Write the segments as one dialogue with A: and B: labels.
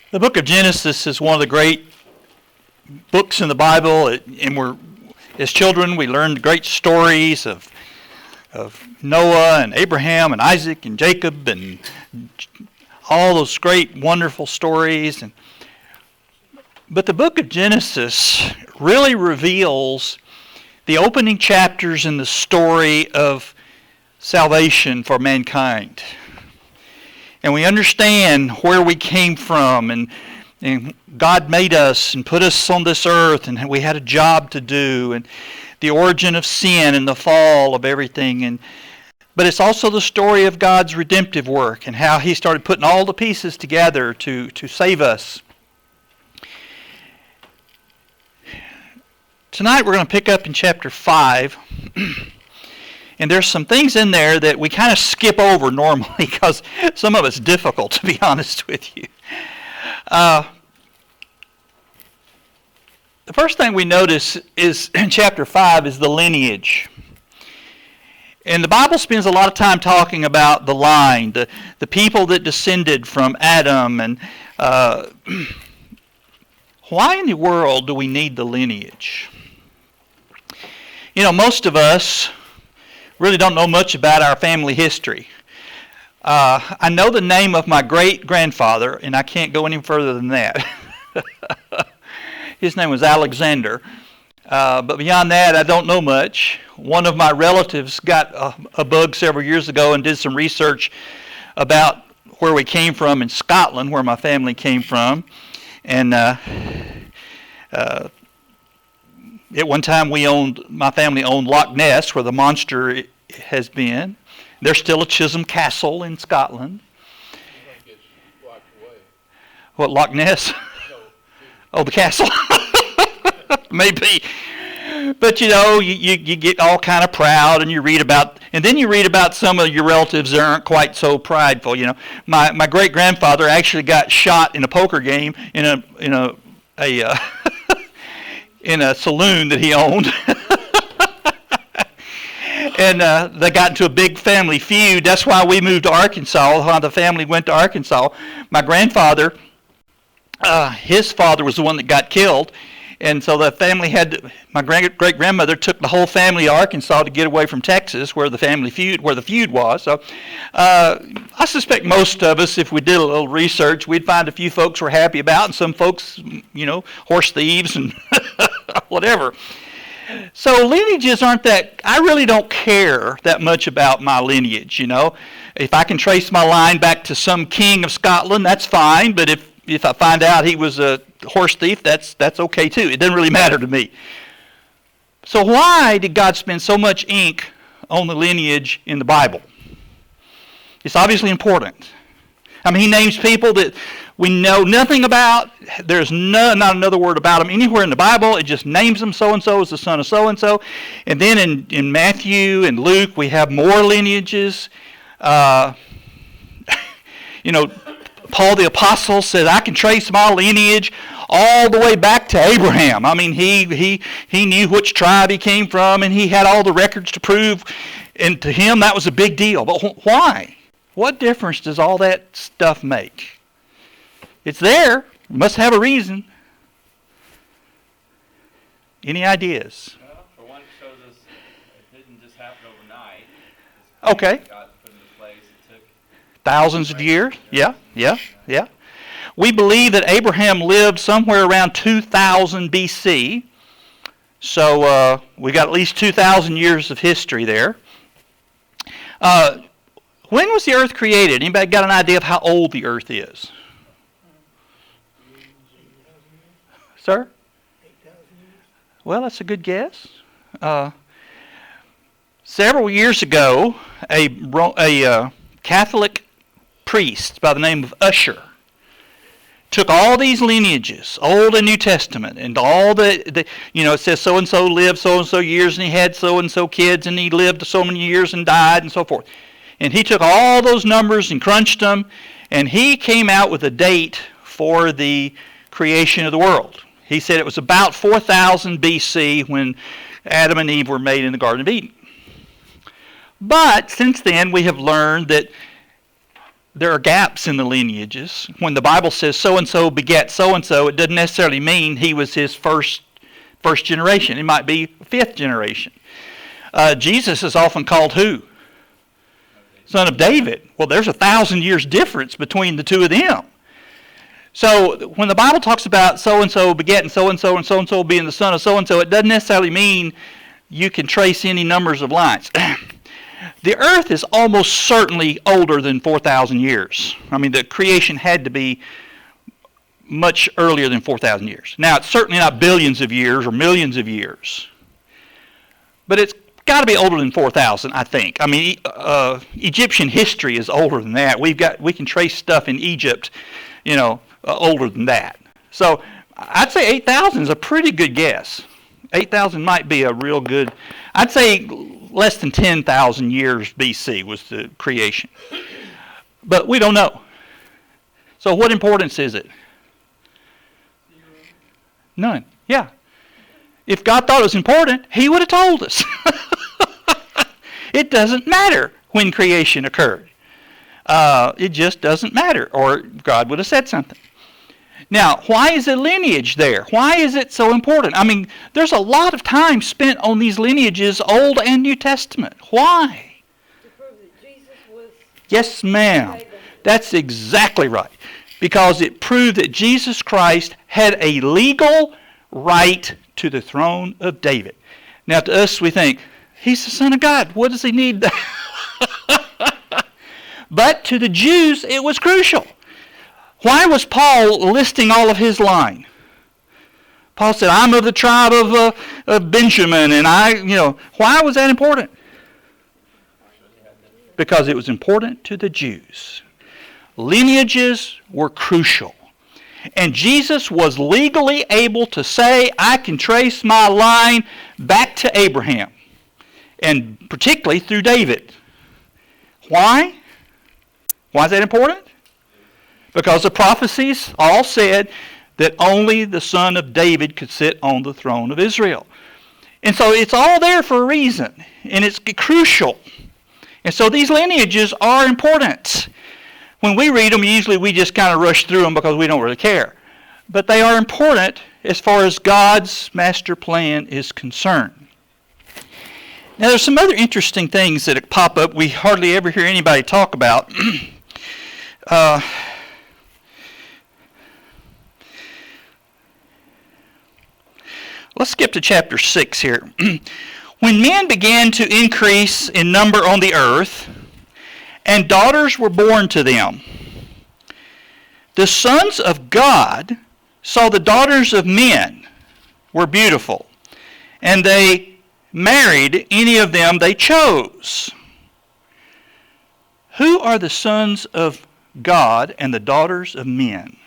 A: The book of Genesis is one of the great books in the Bible, and as children, we learned great stories of Noah and Abraham and Isaac and Jacob and all those great, wonderful stories. But the book of Genesis really reveals the opening chapters in the story of salvation for mankind. And we understand where we came from, and God made us and put us on this earth, and we had a job to do, and the origin of sin and the fall of everything. But it's also the story of God's redemptive work and how He started putting all the pieces together to save us. Tonight we're going to pick up in chapter 5. And there's some things in there that we kind of skip over normally because some of it's difficult, to be honest with you. The first thing we notice is in chapter 5 is the lineage. And the Bible spends a lot of time talking about the line, the people that descended from Adam. And why in the world do we need the lineage? You know, most of us really don't know much about our family history. I know the name of my great-grandfather, and I can't go any further than that. His name was Alexander. But beyond that, I don't know much. One of my relatives got a bug several years ago and did some research about where we came from in Scotland, where my family came from. And at one time, my family owned Loch Ness, where the monster has been. There's still a Chisholm Castle in Scotland. What, Loch Ness? No. Oh, the castle? Maybe. But you know, you get all kind of proud, and then you read about some of your relatives that aren't quite so prideful. You know, my great grandfather actually got shot in a poker game in a in a saloon that he owned. And they got into a big family feud. That's why we moved to Arkansas, why the family went to Arkansas. My grandfather, his father was the one that got killed. And so the family my great-grandmother took the whole family to Arkansas to get away from Texas, where the feud was. So I suspect most of us, if we did a little research, we'd find a few folks we're happy about, and some folks, horse thieves and whatever. So lineages aren't that, I really don't care that much about my lineage, If I can trace my line back to some king of Scotland, that's fine, but if I find out he was a horse thief, that's okay too. It doesn't really matter to me. So why did God spend so much ink on the lineage in the Bible? It's obviously important. I mean, He names people that we know nothing about. There's not another word about them anywhere in the Bible. It just names them. So-and-so is the son of so-and-so. And then in Matthew and Luke, we have more lineages. Paul the Apostle said, I can trace my lineage all the way back to Abraham. I mean, he knew which tribe he came from, and he had all the records to prove. And to him, that was a big deal. But why? What difference does all that stuff make? It's there. It must have a reason. Any ideas?
B: Well, for one, it shows us it didn't just happen overnight.
A: Okay.
B: God put into place. It took
A: thousands of years. Yeah. We believe that Abraham lived somewhere around 2000 BC. So we got at least 2,000 years of history there. When was the earth created? Anybody got an idea of how old the earth is? Sir?
C: 8,000 years.
A: Well, that's a good guess. Several years ago, a Catholic priest by the name of Usher took all these lineages, Old and New Testament, and all it says so-and-so lived so-and-so years, and he had so-and-so kids, and he lived so many years and died, and so forth. And he took all those numbers and crunched them, and he came out with a date for the creation of the world. He said it was about 4000 BC when Adam and Eve were made in the Garden of Eden. But since then, we have learned that there are gaps in the lineages. When the Bible says so-and-so begat so-and-so, it doesn't necessarily mean he was his first generation. It might be fifth generation. Jesus is often called who? Son of David. Well, there's 1,000 years difference between the two of them. So when the Bible talks about so-and-so begetting so-and-so and so-and-so being the son of so-and-so, it doesn't necessarily mean you can trace any numbers of lines. The earth is almost certainly older than 4,000 years. I mean, the creation had to be much earlier than 4,000 years. Now, it's certainly not billions of years or millions of years. But it's got to be older than 4,000, I think. I mean, Egyptian history is older than that. We can trace stuff in Egypt, older than that. So I'd say 8,000 is a pretty good guess. 8,000 might be a real good. I'd say less than 10,000 years BC was the creation. But we don't know. So what importance is it? None. Yeah. If God thought it was important, he would have told us. It doesn't matter when creation occurred. It just doesn't matter, or God would have said something. Now, why is a lineage there? Why is it so important? I mean, there's a lot of time spent on these lineages, Old and New Testament. Why?
C: To prove that Jesus was...
A: Yes, ma'am. That's exactly right. Because it proved that Jesus Christ had a legal right to the throne of David. Now, to us, we think, he's the Son of God. What does he need? But to the Jews, it was crucial. Why was Paul listing all of his line? Paul said, I'm of the tribe of Benjamin, and why was that important? Because it was important to the Jews. Lineages were crucial. And Jesus was legally able to say, I can trace my line back to Abraham, and particularly through David. Why? Why is that important? Because the prophecies all said that only the son of David could sit on the throne of Israel. And so it's all there for a reason, and it's crucial. And so these lineages are important. When we read them, usually we just kind of rush through them because we don't really care. But they are important as far as God's master plan is concerned. Now, there's some other interesting things that pop up we hardly ever hear anybody talk about. Let's skip to chapter 6 here. When men began to increase in number on the earth, and daughters were born to them, the sons of God saw the daughters of men were beautiful, and they married any of them they chose. Who are the sons of God and the daughters of men?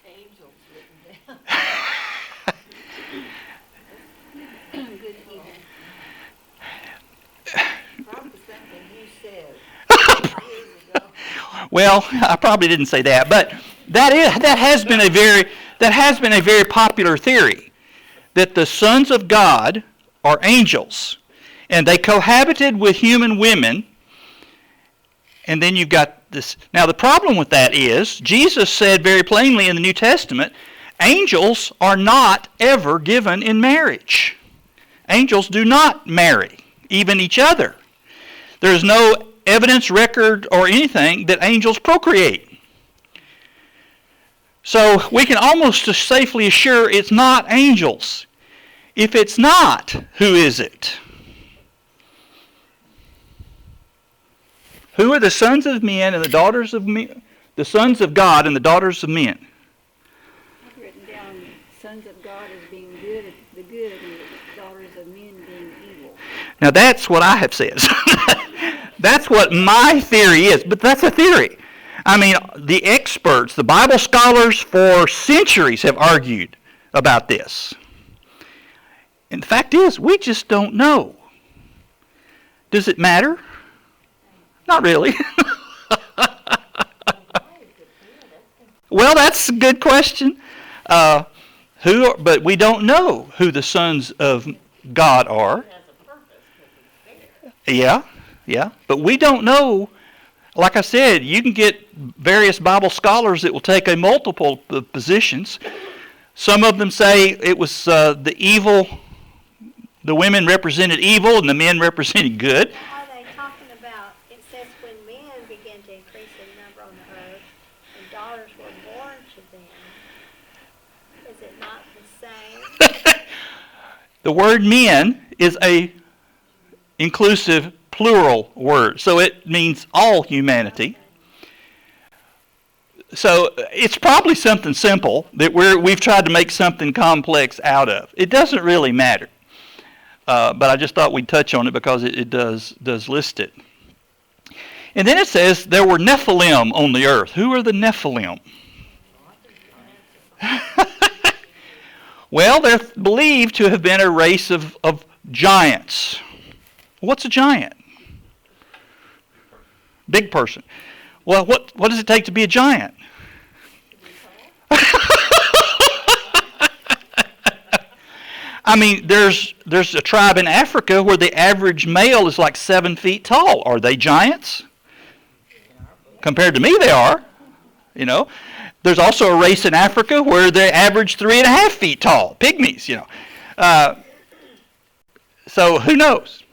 C: Angels written down. Good evening. Probably something you said years ago.
A: Well, I probably didn't say that, but that has been a very popular theory, that the sons of God are angels, and they cohabited with human women. And then you've got this. Now, the problem with that is Jesus said very plainly in the New Testament, angels are not ever given in marriage. Angels do not marry, even each other. There is no evidence, record, or anything that angels procreate. So we can almost safely assure it's not angels. If it's not, who is it? Who are the sons of men and the daughters of men? The sons of God and the daughters of men.
C: I've written down sons of God as being good, the good, and the daughters of men being evil.
A: Now that's what I have said. That's what my theory is, but that's a theory. I mean, the experts, the Bible scholars for centuries have argued about this. And the fact is, we just don't know. Does it matter? Not really. Well, that's a good question. But we don't know who the sons of God are. Yeah. But we don't know Like I said, you can get various Bible scholars that will take a multiple positions. Some of them say it was the evil, the women represented evil and the men represented good.
D: Are they talking about, it says when men began to increase in number on the earth, and daughters were born to them, is it not the same?
A: The word men is a inclusive plural word, so it means all humanity. So it's probably something simple that we've tried to make something complex out of. It doesn't really matter, but I just thought we'd touch on it because it does list it. And then it says there were Nephilim on the earth. Who are the Nephilim? Well, they're believed to have been a race of giants. What's a giant? Big person. Well, what does it take to be a giant? I mean, there's a tribe in Africa where the average male is like 7 feet tall. Are they giants? Compared to me, they are. You know, there's also a race in Africa where they average 3.5 feet tall. Pygmies, you know. So who knows?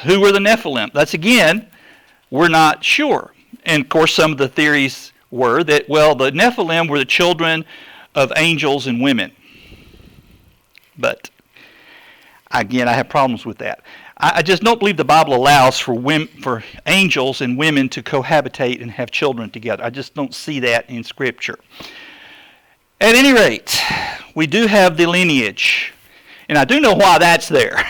A: Who were the Nephilim? That's, again, we're not sure. And, of course, some of the theories were that, well, the Nephilim were the children of angels and women. But, again, I have problems with that. I just don't believe the Bible allows for angels and women to cohabitate and have children together. I just don't see that in Scripture. At any rate, we do have the lineage. And I do know why that's there.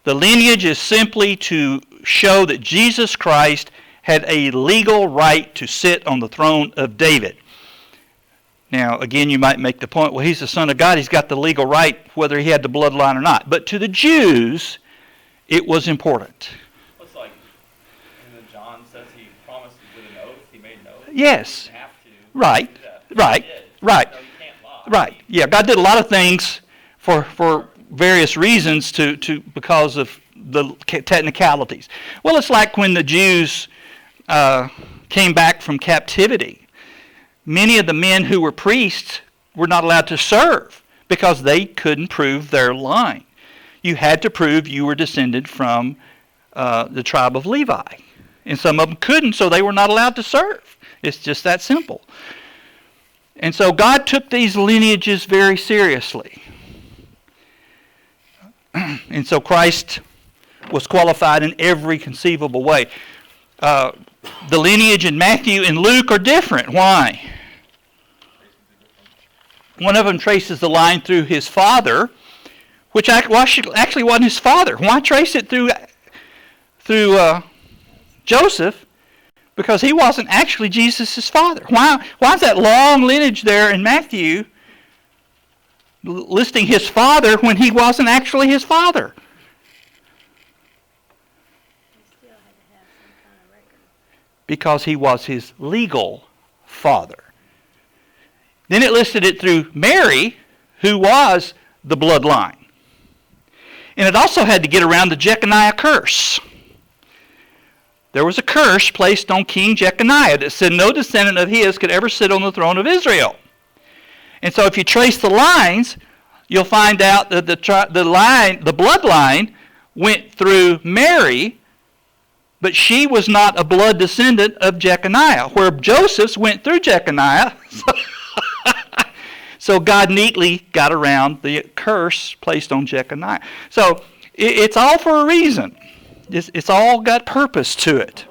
A: The lineage is simply to show that Jesus Christ had a legal right to sit on the throne of David. Now, again, you might make the point, well, he's the Son of God. He's got the legal right whether he had the bloodline or not. But to the Jews, it was important.
B: Looks like John says he promised with an oath. He made an oath.
A: Yes.
B: He didn't have to.
A: Right.
B: Do that.
A: Right.
B: He did.
A: Right.
B: So you can't lie.
A: Right. Yeah, God did a lot of things for various reasons because of the technicalities. Well, it's like when the Jews came back from captivity. Many of the men who were priests were not allowed to serve because they couldn't prove their line. You had to prove you were descended from the tribe of Levi. And some of them couldn't, so they were not allowed to serve. It's just that simple. And so God took these lineages very seriously. And so Christ was qualified in every conceivable way. The lineage in Matthew and Luke are different. Why? One of them traces the line through his father, which actually wasn't his father. Why trace it through Joseph? Because he wasn't actually Jesus' father. Why is that long lineage there in Matthew listing his father when he wasn't actually his father?
D: He still had to have some kind of record.
A: Because he was his legal father. Then it listed it through Mary, who was the bloodline. And it also had to get around the Jeconiah curse. There was a curse placed on King Jeconiah that said no descendant of his could ever sit on the throne of Israel. And so if you trace the lines, you'll find out that the bloodline went through Mary, but she was not a blood descendant of Jeconiah, where Joseph's went through Jeconiah. So God neatly got around the curse placed on Jeconiah. So it's all for a reason. It's all got purpose to it.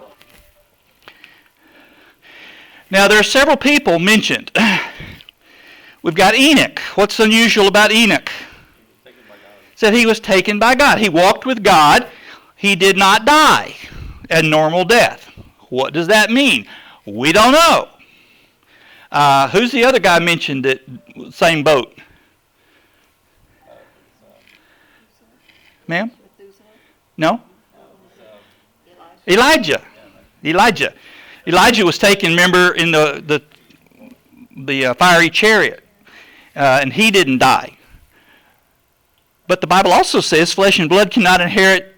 A: Now there are several people mentioned. We've got Enoch. What's unusual about Enoch? Said he was taken by God. He walked with God. He did not die a normal death. What does that mean? We don't know. Who's the other guy mentioned that same boat? Ma'am? No? Elijah. Elijah was taken, remember, in the fiery chariot, and he didn't die. But the Bible also says flesh and blood cannot inherit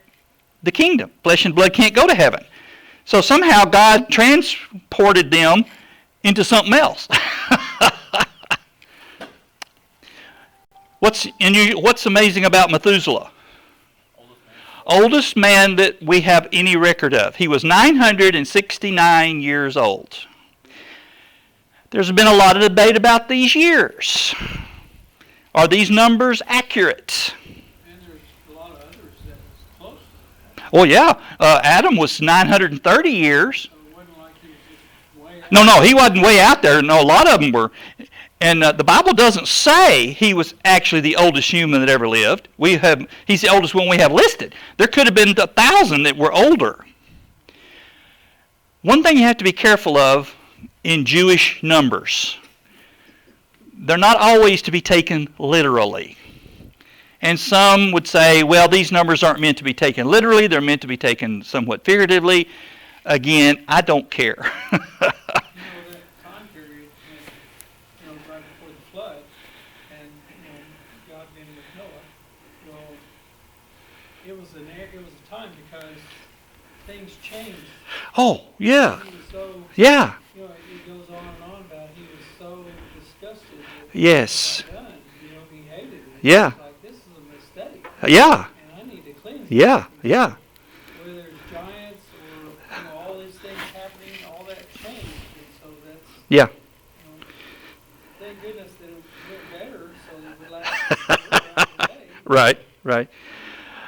A: the kingdom. Flesh and blood can't go to heaven. So somehow God transported them into something else. What's amazing about Methuselah? Oldest man that we have any record of. He was 969 years old. There's been a lot of debate about these years. Are these numbers accurate?
E: And there's a lot of others that was close to that.
A: Well, yeah. Adam was 930 years.
E: So it wasn't like he was just way out.
A: No, he wasn't way out there. No, a lot of them were. And the Bible doesn't say he was actually the oldest human that ever lived. He's the oldest one we have listed. There could have been 1,000 that were older. One thing you have to be careful of in Jewish numbers, they're not always to be taken literally. And some would say, well, these numbers aren't meant to be taken literally. They're meant to be taken somewhat figuratively. Again, I don't care.
E: That time period, right before the flood, and God being with Noah. Well, it was a time because things changed.
A: Oh, yeah.
E: He was so,
A: Yeah.
E: it goes on and on about he was so disgusted with
A: Yes.
E: what God done. He hated it.
A: Yeah.
E: He was like, this is a mistake,
A: Yeah.
E: and I need to cleanse it.
A: Yeah. Yeah.
E: Whether there's giants or all these things happening, all that changed, and so that's
A: Yeah.
E: thank goodness that it went better, so that it lasts today.
A: Right.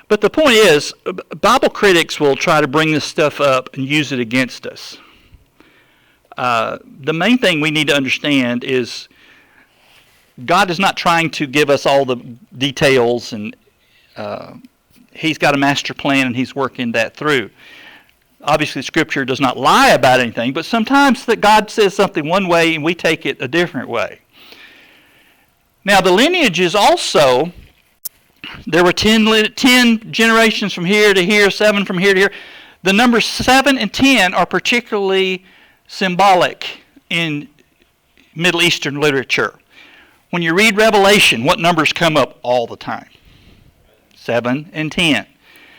A: But the point is, Bible critics will try to bring this stuff up and use it against us. The main thing we need to understand is God is not trying to give us all the details, and He's got a master plan, and He's working that through. Obviously, Scripture does not lie about anything, but sometimes that God says something one way, and we take it a different way. Now, the lineage is also, there were 10 generations from here to here, 7 from here to here. The numbers 7 and 10 are particularly symbolic in Middle Eastern literature. When you read Revelation, what numbers come up all the time? 7 and 10.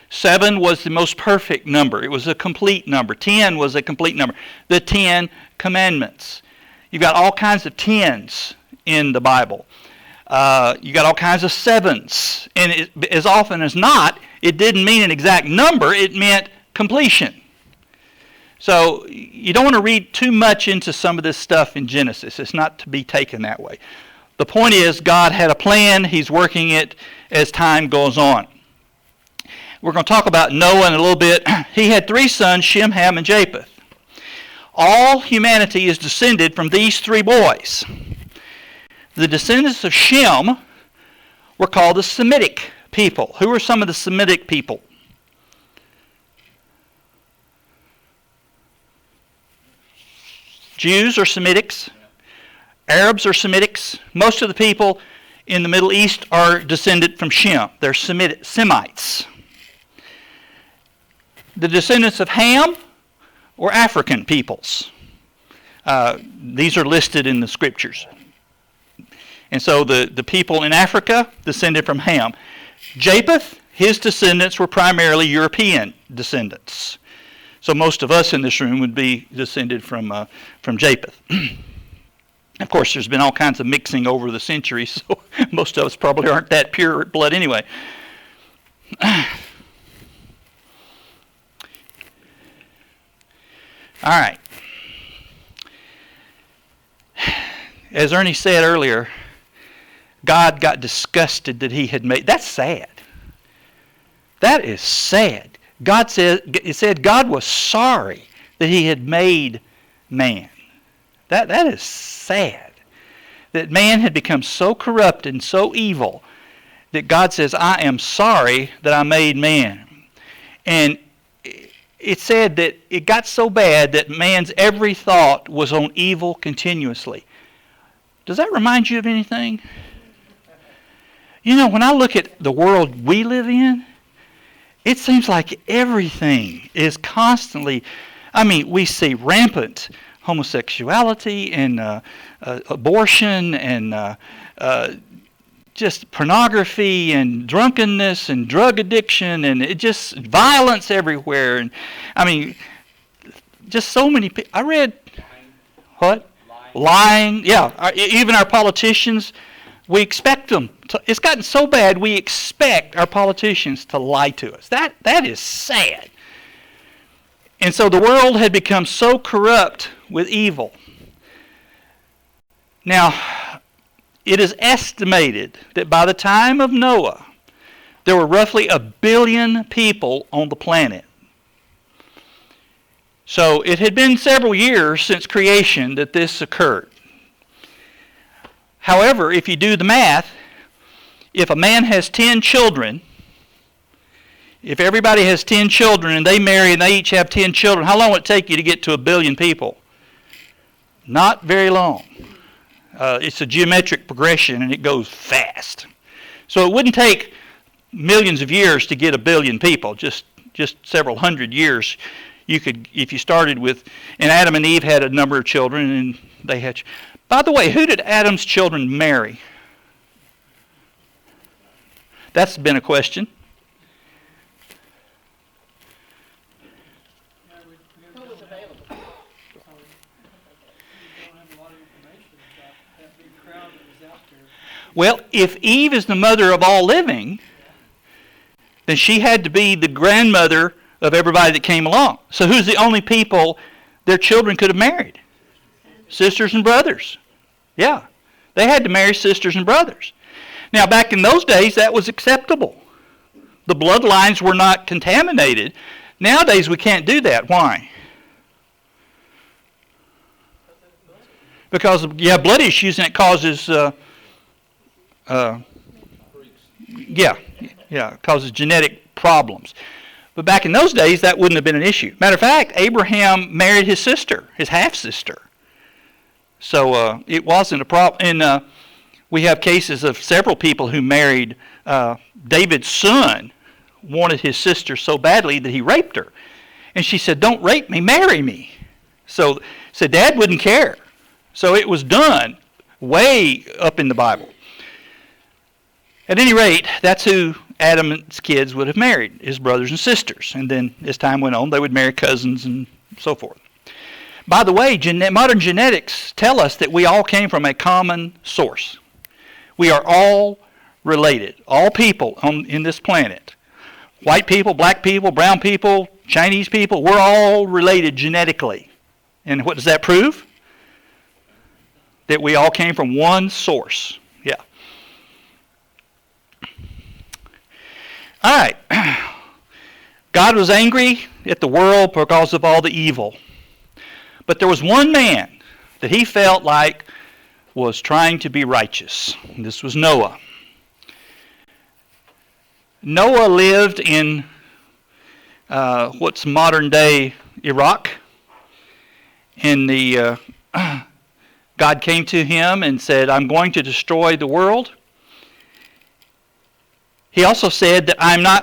A: 7 was the most perfect number. It was a complete number. 10 was a complete number. The 10 Commandments. You've got all kinds of 10s in the Bible. You got all kinds of 7s. And as often as not, it didn't mean an exact number. It meant completion. So you don't want to read too much into some of this stuff in Genesis. It's not to be taken that way. The point is, God had a plan. He's working it as time goes on. We're going to talk about Noah in a little bit. He had 3 sons, Shem, Ham, and Japheth. All humanity is descended from these 3 boys. The descendants of Shem were called the Semitic people. Who are some of the Semitic people? Jews are Semitics. Arabs are Semitics. Most of the people in the Middle East are descended from Shem. They're Semites. The descendants of Ham were African peoples. These are listed in the scriptures. And so the people in Africa descended from Ham. Japheth, his descendants were primarily European descendants. So most of us in this room would be descended from Japheth. Of course, there's been all kinds of mixing over the centuries, so most of us probably aren't that pure blood anyway. All right. As Ernie said earlier, God got disgusted that he had made. That's sad. That is sad. It said God was sorry that he had made man. That is sad. That man had become so corrupt and so evil that God says, I am sorry that I made man. And it said that it got so bad that man's every thought was on evil continuously. Does that remind you of anything? You know, when I look at the world we live in, it seems like everything is constantly, we see rampant homosexuality and abortion and just pornography and drunkenness and drug addiction and it just violence everywhere. And I mean, just so many people. I read, what? Lying. Yeah, even our politicians, we expect them. It's gotten so bad we expect our politicians to lie to us. That is sad. And so the world had become so corrupt with evil. Now, it is estimated that by the time of Noah, there were roughly 1 billion people on the planet. So it had been several years since creation that this occurred. However, if you do the math, if a man has 10 children, if everybody has 10 children and they marry and they each have 10 children, how long would it take you to get to 1 billion people? Not very long. It's a geometric progression and it goes fast. So it wouldn't take millions of years to get 1 billion people, just several hundred years. You could, if you started with, and Adam and Eve had a number of children and they had, by the way, who did Adam's children marry? That's been a question.
E: Who was available? So, we don't have a lot of information about that big crowd that was out there.
A: Well, if Eve is the mother of all living, then she had to be the grandmother of everybody that came along. So who's the only people their children could have married? Sisters and brothers. Yeah. They had to marry sisters and brothers. Now, back in those days, that was acceptable. The bloodlines were not contaminated. Nowadays, we can't do that. Why? Because, blood issues, and it causes, causes genetic problems. But back in those days, that wouldn't have been an issue. Matter of fact, Abraham married his sister, his half-sister. So it wasn't a problem. And we have cases of several people who married. David's son wanted his sister so badly that he raped her. And she said, "Don't rape me, marry me." So Dad wouldn't care. So it was done way up in the Bible. At any rate, that's who Adam's kids would have married, his brothers and sisters. And then as time went on, they would marry cousins and so forth. By the way, modern genetics tell us that we all came from a common source. We are all related, all people in this planet. White people, black people, brown people, Chinese people, we're all related genetically. And what does that prove? That we all came from one source. Yeah. All right. God was angry at the world because of all the evil. But there was one man that he felt like was trying to be righteous. And this was Noah. Noah lived in what's modern-day Iraq. And God came to him and said, "I'm going to destroy the world." He also said that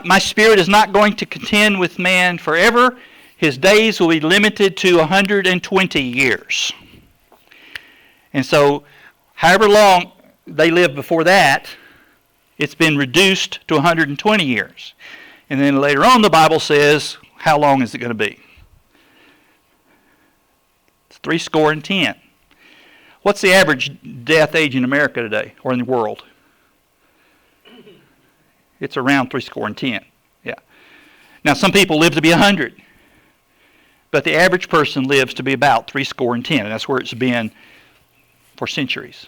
A: my spirit is not going to contend with man forever. His days will be limited to 120 years. And so, however long they lived before that, it's been reduced to 120 years. And then later on, the Bible says, how long is it going to be? It's 70. What's the average death age in America today, or in the world? It's around 70. Yeah. Now, some people live to be 100. But the average person lives to be about 70, and that's where it's been for centuries.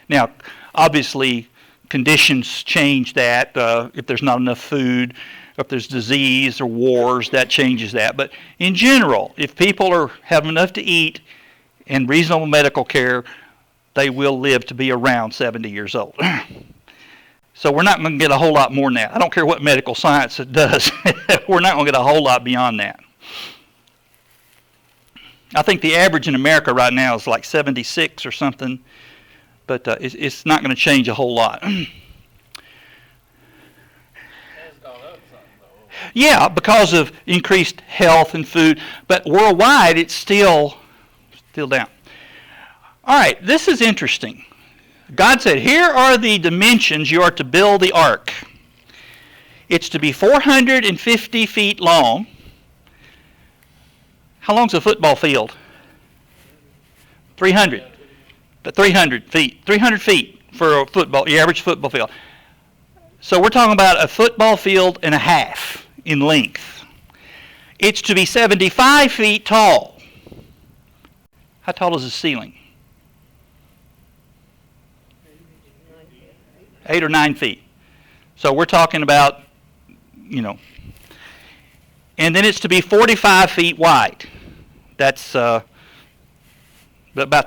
A: Now, obviously, conditions change that. If there's not enough food, if there's disease or wars, that changes that. But in general, if people have enough to eat and reasonable medical care, they will live to be around 70 years old. So we're not going to get a whole lot more than that. I don't care what medical science does. We're not going to get a whole lot beyond that. I think the average in America right now is like 76 or something, but it's not going to change a whole lot. Yeah, because of increased health and food, but worldwide it's still down. All right, this is interesting. God said, here are the dimensions you are to build the ark. It's to be 450 feet long. How long's a football field? 300. But 300 feet. 300 feet for a football, your average football field. So we're talking about a football field and a half in length. It's to be 75 feet tall. How tall is the ceiling? 8 or 9 feet. So we're talking about, and then it's to be 45 feet wide. That's about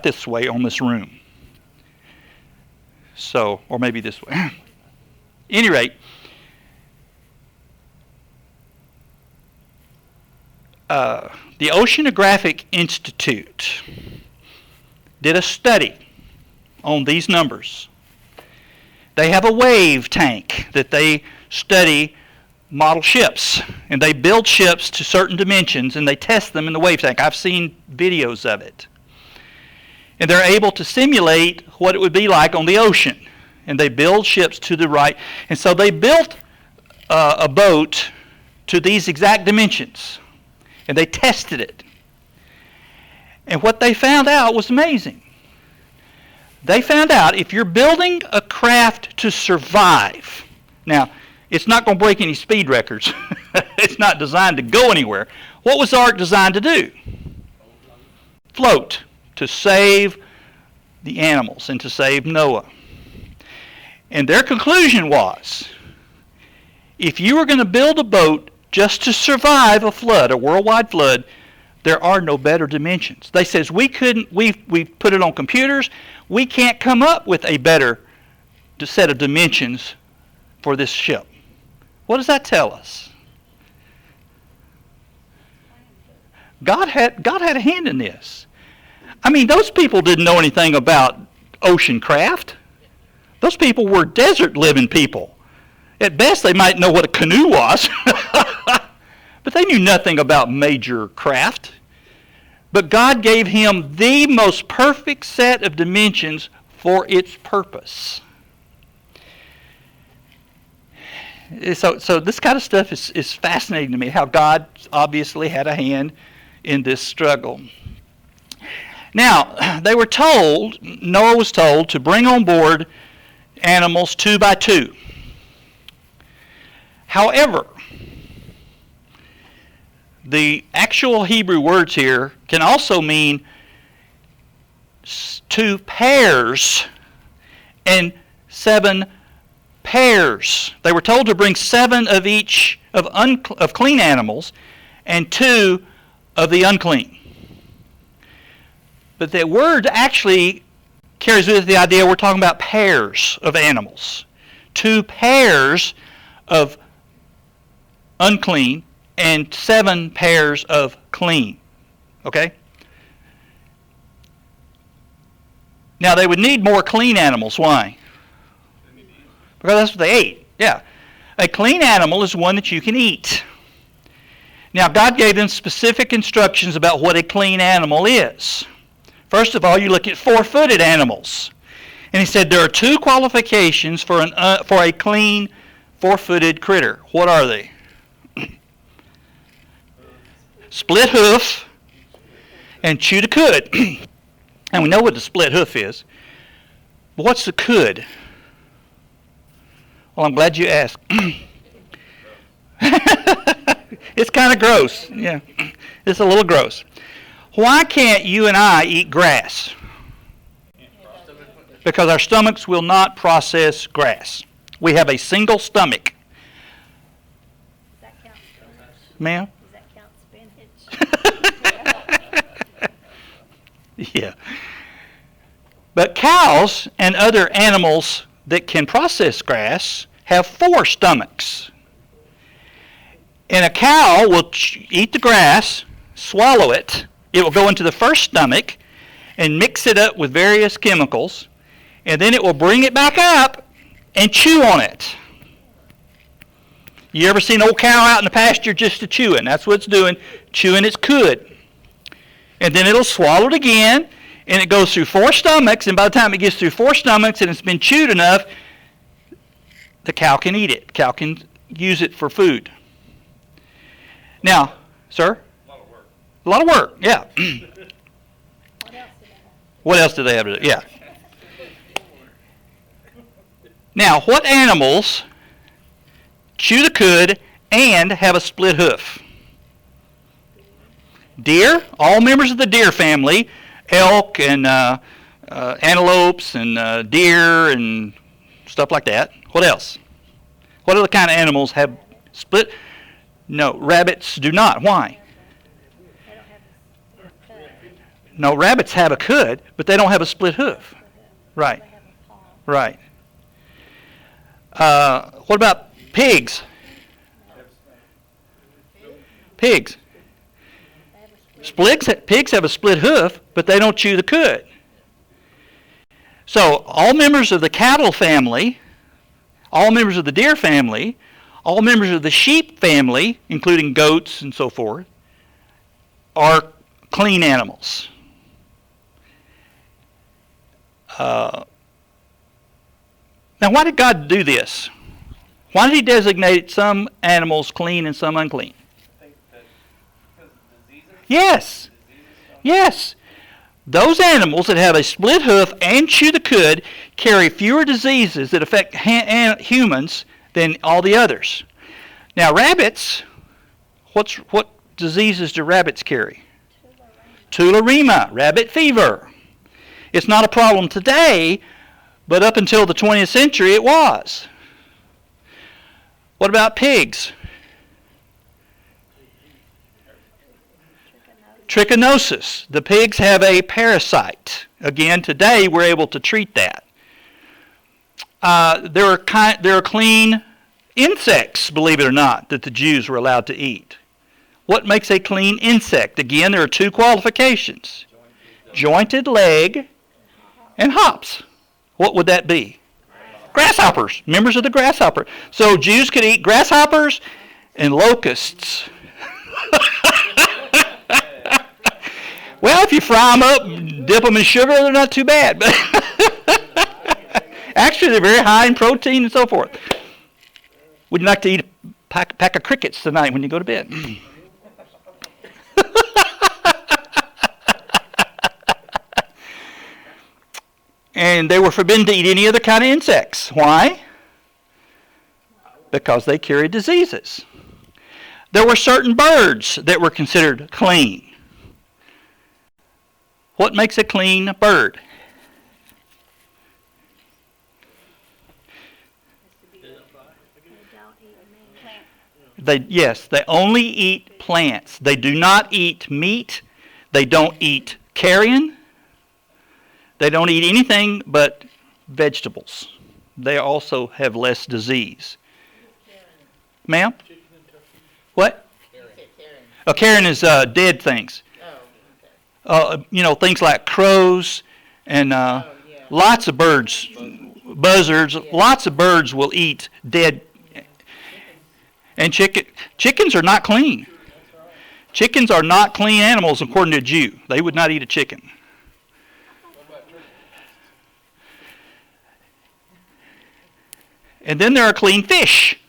A: this way on this room. So, or maybe this way. At any rate, the Oceanographic Institute did a study on these numbers. They have a wave tank that they study model ships, and they build ships to certain dimensions, and they test them in the wave tank. I've seen videos of it. And they're able to simulate what it would be like on the ocean. And they build ships to the right. And so they built a boat to these exact dimensions. And they tested it. And what they found out was amazing. They found out if you're building a craft to survive, now, it's not going to break any speed records. It's not designed to go anywhere. What was the ark designed to do? Float, to save the animals and to save Noah. And their conclusion was, if you were going to build a boat just to survive a flood, a worldwide flood, there are no better dimensions. They says we've put it on computers. We can't come up with a better set of dimensions for this ship. What does that tell us? God had a hand in this. I mean, those people didn't know anything about ocean craft. Those people were desert-living people. At best, they might know what a canoe was. But they knew nothing about major craft. But God gave him the most perfect set of dimensions for its purpose. So this kind of stuff is fascinating to me, how God obviously had a hand in this struggle. Now, Noah was told to bring on board animals 2 by 2. However, the actual Hebrew words here can also mean 2 pairs and 7 pairs. They were told to bring 7 of each of clean animals and 2 of the unclean. But that word actually carries with it the idea we're talking about pairs of animals. 2 pairs of unclean and 7 pairs of clean. Okay? Now they would need more clean animals. Why? Because that's what they ate. Yeah. A clean animal is one that you can eat. Now God gave them specific instructions about what a clean animal is. First of all, you look at 4-footed animals. And he said there are 2 qualifications for a clean 4-footed critter. What are they? Split hoof and chewed cud. And we know what the split hoof is. But what's the cud? Well, I'm glad you asked. It's kind of gross. Yeah, it's a little gross. Why can't you and I eat grass? Because our stomachs will not process grass. We have a single stomach.
D: Does that count spinach?
A: Ma'am?
D: Does that count spinach?
A: Yeah. But cows and other animals that can process grass have 4 stomachs. And a cow will eat the grass, swallow it. It will go into the first stomach and mix it up with various chemicals, and then it will bring it back up and chew on it. You ever seen an old cow out in the pasture just chewing? That's what it's doing, chewing its cud. And then it'll swallow it again, and it goes through 4 stomachs, and by the time it gets through 4 stomachs and it's been chewed enough, the cow can eat it. Cow can use it for food. Now, sir? A lot of work, yeah. What else do they have to do? Yeah. Now, what animals chew the cud and have a split hoof? Deer, all members of the deer family, elk and antelopes and deer and stuff like that. What else? What other kind of animals have split? No, rabbits do not. Why? No, rabbits have a cud, but they don't have a split hoof. Right. Right. What about pigs? Pigs. Pigs have a split hoof, but they don't chew the cud. So all members of the cattle family, all members of the deer family, all members of the sheep family, including goats and so forth, are clean animals. Now, why did God do this? Why did he designate some animals clean and some unclean?
B: I think that because of diseases.
A: Yes. Yes. Those animals that have a split hoof and chew the cud carry fewer diseases that affect humans than all the others. Now, rabbits, what diseases do rabbits carry? Tularemia, rabbit fever. It's not a problem today, but up until the 20th century it was. What about pigs? Trichinosis. The pigs have a parasite. Again, today we're able to treat that. There are clean insects, believe it or not, that the Jews were allowed to eat. What makes a clean insect? Again, there are 2 qualifications. Jointed leg and hops. What would that be? Grasshoppers. Members of the grasshopper. So Jews could eat grasshoppers and locusts. Well, if you fry them up, dip them in sugar, they're not too bad. But actually, they're very high in protein and so forth. Would you like to eat a pack of crickets tonight when you go to bed? And they were forbidden to eat any other kind of insects. Why? Because they carried diseases. There were certain birds that were considered clean. What makes a clean bird? They only eat plants. They do not eat meat. They don't eat carrion. They don't eat anything but vegetables. They also have less disease. Ma'am? What? Oh, carrion is dead things. Things like crows and lots of birds, buzzards. Lots of birds will eat dead. And chickens are not clean. Chickens are not clean animals according to a Jew. They would not eat a chicken. And then there are clean fish.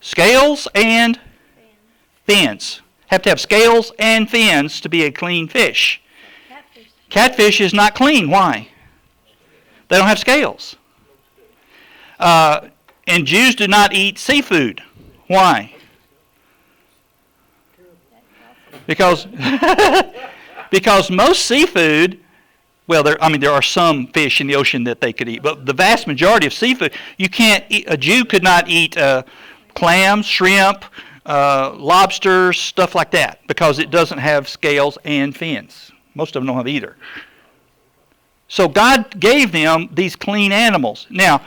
A: Scales and fins. Have to have scales and fins to be a clean fish. Catfish is not clean. Why? They don't have scales. And Jews do not eat seafood. Why? Because most seafood, well, there are some fish in the ocean that they could eat, but the vast majority of seafood, you can't eat. A Jew could not eat clams, shrimp, lobsters, stuff like that, because it doesn't have scales and fins. Most of them don't have either. So God gave them these clean animals. Now,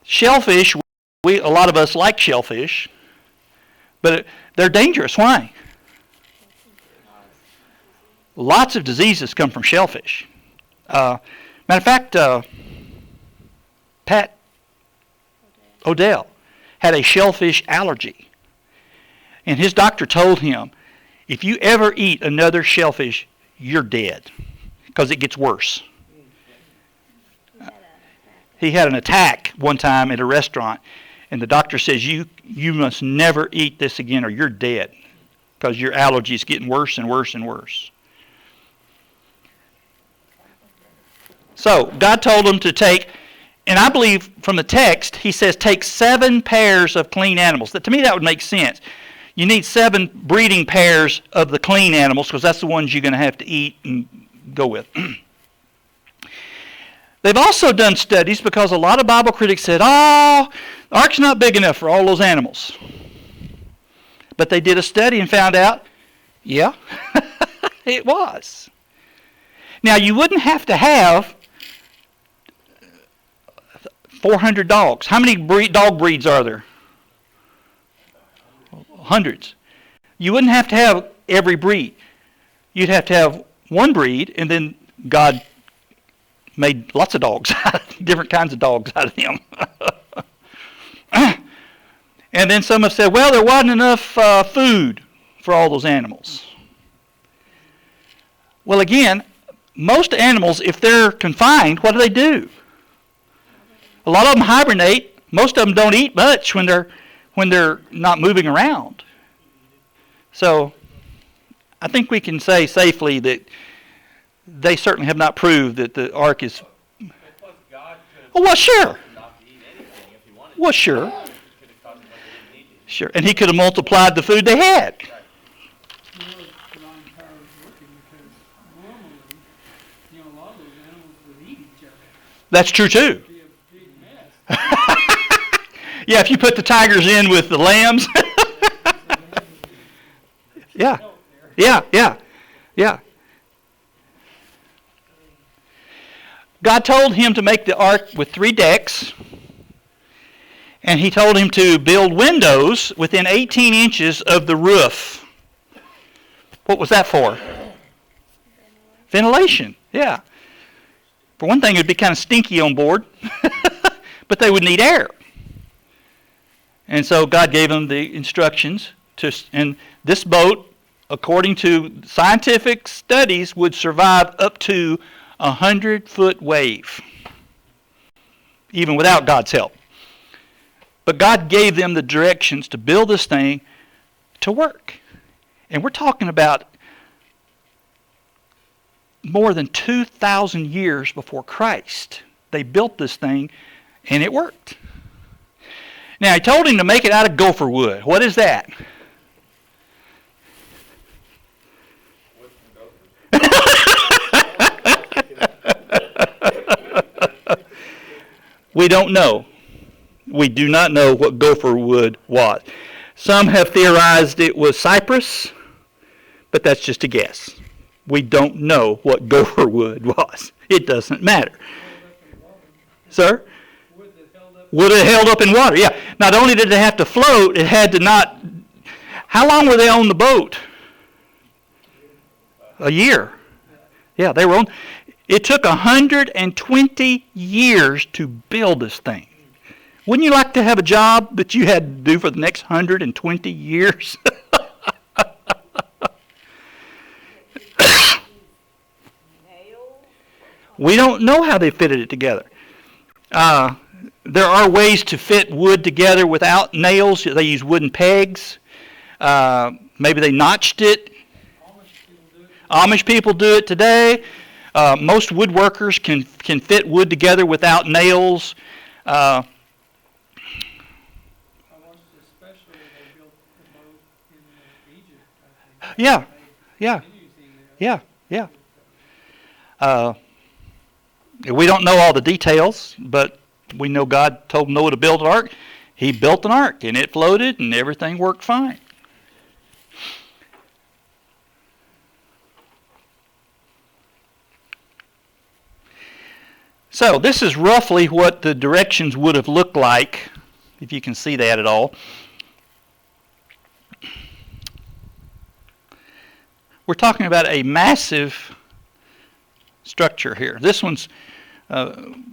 A: shellfish, a lot of us like shellfish, but they're dangerous. Why? Lots of diseases come from shellfish. Matter of fact, Pat Odell had a shellfish allergy. And his doctor told him, if you ever eat another shellfish, you're dead. because it gets worse.
D: You had a attack.
A: He had an attack one time at a restaurant, and the doctor says, you must never eat this again or you're dead, because your allergy is getting worse and worse and worse. So God told him to take, and I believe from the text, he says take 7 pairs of clean animals. To me, that would make sense. You need 7 breeding pairs of the clean animals, because that's the ones you're going to have to eat and go with. They've also done studies, because a lot of Bible critics said, the ark's not big enough for all those animals. But they did a study and found out, yeah, it was. Now, you wouldn't have to have 400 dogs. How many dog breeds are there? Hundreds. You wouldn't have to have every breed. You'd have to have one breed, and then God made lots of dogs, different kinds of dogs out of them. And then some have said, well, there wasn't enough food for all those animals. Well, again, most animals, if they're confined, what do? A lot of them hibernate. Most of them don't eat much when they're not moving around. So I think we can say safely that they certainly have not proved that the ark is...
B: Plus, God could
A: Oh, well, sure.
B: have not to eat anything if he wanted to.
A: Well, sure.
B: He could have caused them what they didn't need to.
A: Sure. And he could have multiplied the food they had.
E: You know, divine power is working because normally, a lot of those animals would eat each other.
A: That's true, too.
E: It'd be a big mess.
A: Yeah, if you put the tigers in with the lambs. Yeah. Yeah. God told him to make the ark with 3 decks, and he told him to build windows within 18 inches of the roof. What was that for? Ventilation, yeah. For one thing, it would be kind of stinky on board, but they would need air. And so God gave them the instructions and this boat, according to scientific studies, would survive up to 100-foot wave, even without God's help. But God gave them the directions to build this thing to work. And we're talking about more than 2,000 years before Christ. They built this thing, and it worked. Now, he told him to make it out of gopher wood. What is that? We don't know. We do not know what gopher wood was. Some have theorized it was cypress, but that's just a guess. We don't know what gopher wood was. It doesn't matter. Sir? Would have held up in water, yeah. Not only did it have to float, it had to not... How long were they on the boat? A year. Yeah, they were on... It took 120 years to build this thing. Wouldn't you like to have a job that you had to do for the next 120 years? We don't know how they fitted it together. There are ways to fit wood together without nails. They use wooden pegs. Maybe they notched it. Amish people do it today. Most woodworkers can fit wood together without nails.
E: I watched a special where they built the boat in Egypt, I think.
A: Yeah. We don't know all the details, but we know God told Noah to build an ark. He built an ark, and it floated, and everything worked fine. So this is roughly what the directions would have looked like, if you can see that at all. We're talking about a massive structure here. This one's one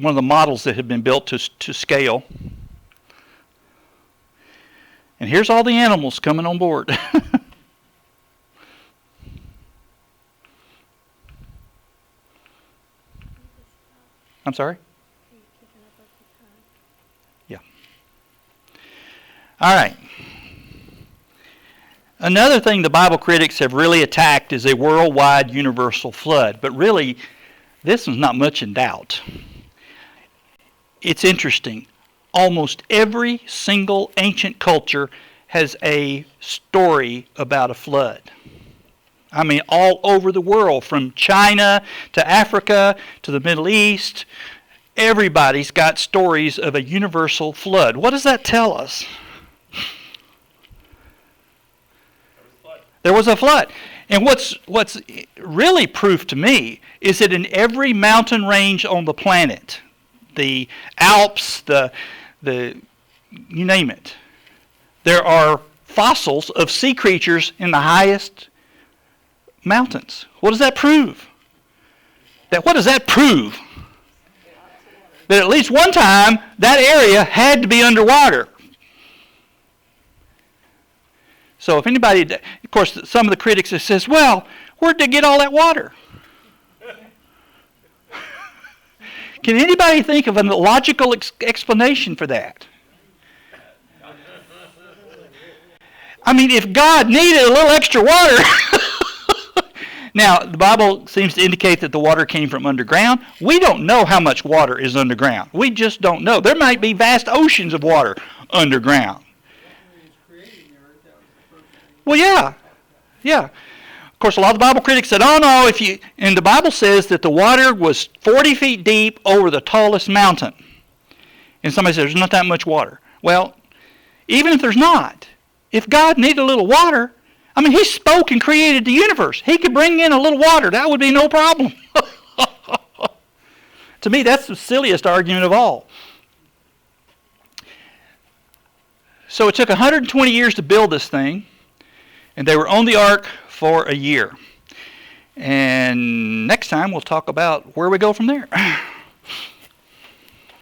A: of the models that have been built to scale. And here's all the animals coming on board. I'm sorry?
D: Keeping up with the time.
A: All right. Another thing the Bible critics have really attacked is a worldwide universal flood. But really, this one's not much in doubt. It's interesting. Almost every single ancient culture has a story about a flood. I mean, all over the world, from China to Africa to the Middle East, everybody's got stories of a universal flood. What does that tell us? There was a flood. And what's really proof to me is that in every mountain range on the planet, the Alps, the you name it, there are fossils of sea creatures in the highest mountains. What does that prove? What does that prove? That at least one time that area had to be underwater. So if anybody, of course, some of the critics have says, well, where'd they get all that water? Can anybody think of a logical explanation for that? I mean, if God needed a little extra water. Now, the Bible seems to indicate that the water came from underground. We don't know how much water is underground. We just don't know. There might be vast oceans of water underground. Well, yeah. Of course, a lot of the Bible critics said, oh no, and the Bible says that the water was 40 feet deep over the tallest mountain. And somebody says, there's not that much water. Well, even if there's not, if God needed a little water, I mean, he spoke and created the universe. He could bring in a little water. That would be no problem. To me, that's the silliest argument of all. So it took 120 years to build this thing, and they were on the ark for a year. And next time we'll talk about where we go from there.